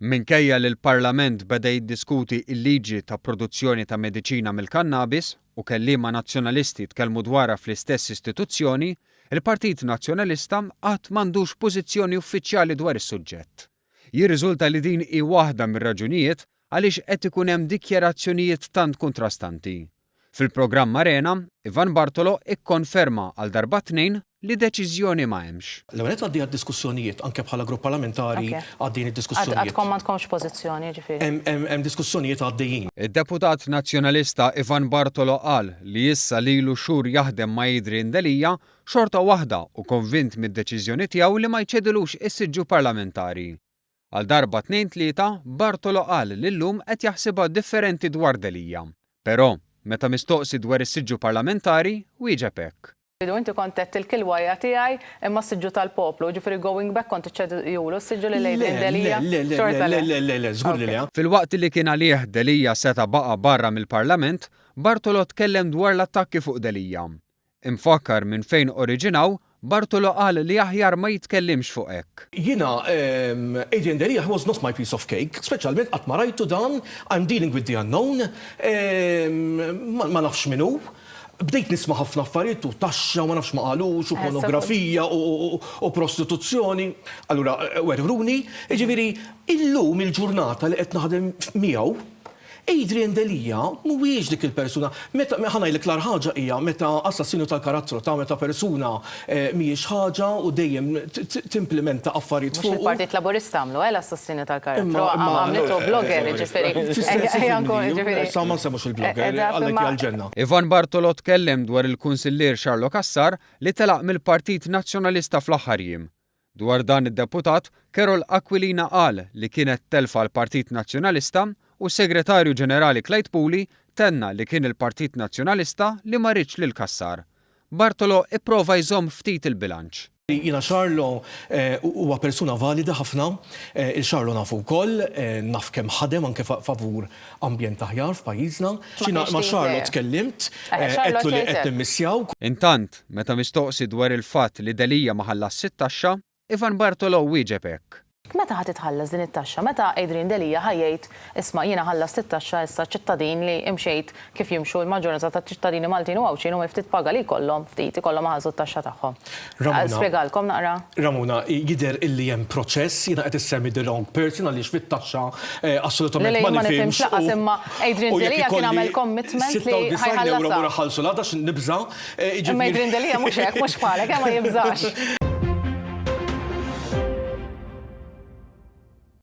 Minkejja li l-Parlament beda jiddiskuti l-liġi ta' produzzjoni ta' mediċina mill-kannabis u kelliema nazzjonalisti tkellmu dwarha fl-istess istituzzjoni, il-Partit Nazzjonalista qatt m'għandux pożizzjoni uffiċjali dwar is-suġġett. Jirriżulta li din hi waħda mir-raġunijiet għaliex qed ikun hemm dikjarazzjonijiet tant kontrastanti. Fil-programm Arena, Ivan Bartolo ikkonferma għal darba tnejn li deċiżjoni ma hemmx. L-għanet għaddi diskussjonijiet anke bħala grupp parlamentari għaddin id-diskussjonijiet. Għadkom ma tkomx pożizzjoni ġifieri. Hemm diskussjonijiet għaddejjin. Id-deputat nazzjonalista Ivan Bartolo qal li issa lilu xhur jaħdem ma' Adrian Delija xorta waħda u konvint mid-deċiżjoni tiegħu li ma jċedilux is-siġġu parlamentari. Għal darba tnejn tlieta Bartolo qal li llum qed jaħsibha differenti dwar Delija. Però meta mistoqsi dwar is-siġġu parlamentari wieġeb hekk. Inti kont qed il-kilwaja tiegħi imma s-siġġu tal-poplu, ġifieri going back kont iċċedulu s-siġġu li Adrian Delija. Le, żgur li le. Filwaqt li kien għalih Delija seta' baqa' barra mill-Parlament, Bartolo tkellem dwar l-attakki fuq Delija. Infakkar minn fejn oriġinaw, Bartolo qal li aħjar ma jitkellimx fuq hekk. Jiena Adrian Delija was not my piece of cake, speċjalment qatt ma rajtu dan, I'm dealing with the unknown, ma nafx minnu. Bdejt nisma' ħafna affarijiet u taxxa ma nafx ma qalux u pornografija u prostituzzjoni. Allura werruni, jiġifieri illum il-ġurnata li qed naħdem miegħu Adrian Delija mhuwiex dik il-persuna. Meta ħanajlek l-ar ħaġa hija meta assassinu tal-karattru ta' meta persuna mhijiex ħaġa u dejjem timplementa affarijiet fuq. Mhux il-Partit Laburista għamlu l-assassinu tal-karattru għamlitu blogger ġifieri. Sa ma nsemmux il-blogger għalhekk għall-ġenna. Ivan Bartolo tkellem dwar il-kunsillier Xarlo Kassar li telaq mill-Partit Nazzjonalista fl-aħħar jiem. Dwar dan id-deputat, Carol Aquilina qal li kienet telfa l-Partit Nazzjonalista u Segretarju Ġenerali Clyde Puli tenna li kien il-Partit Nazzjonalista li ma rridx lil Kassar. Bartolo ipprova jżomm ftit il-bilanċ. Jiena Xarlo huwa persuna valida ħafna, il-Xarlo nafu wkoll, naf kemm ħadem anke favur ambjent aħjar f'pajjiżna. Xina ma' Xarlo tkellimt, qedtu li qed nimmissjaw. Intant, meta mistoqsi dwar il-fatt li Delija ma ħallas it-taxxa, Ivan Bartolo wieġeb hekk. Meta ħadd itħallas din it-taxxa? Meta Adrian Delija ħajjejt isma' jiena ħallas it-taxxa issa ċittadin li imxejt kif jimxu l-maġġoranza ta' ċittadini Maltin u għawċin u ftit paga li jkollhom ftit ikollhom ħażu t-taxxa tagħhom. Spjegalkom naqra. Ramona, jidher illi hemm proċess jiena qed issemmi the wrong person għaliex fit-taxxa assolutament ma nifhimx. Laqas imma Adrian Delija kien għamel commitment li ħajħallasha. €96 ħalsu l-għada nibża. Imma Adrian Delija mhux hekk, mhux bħalek, ma jibżax.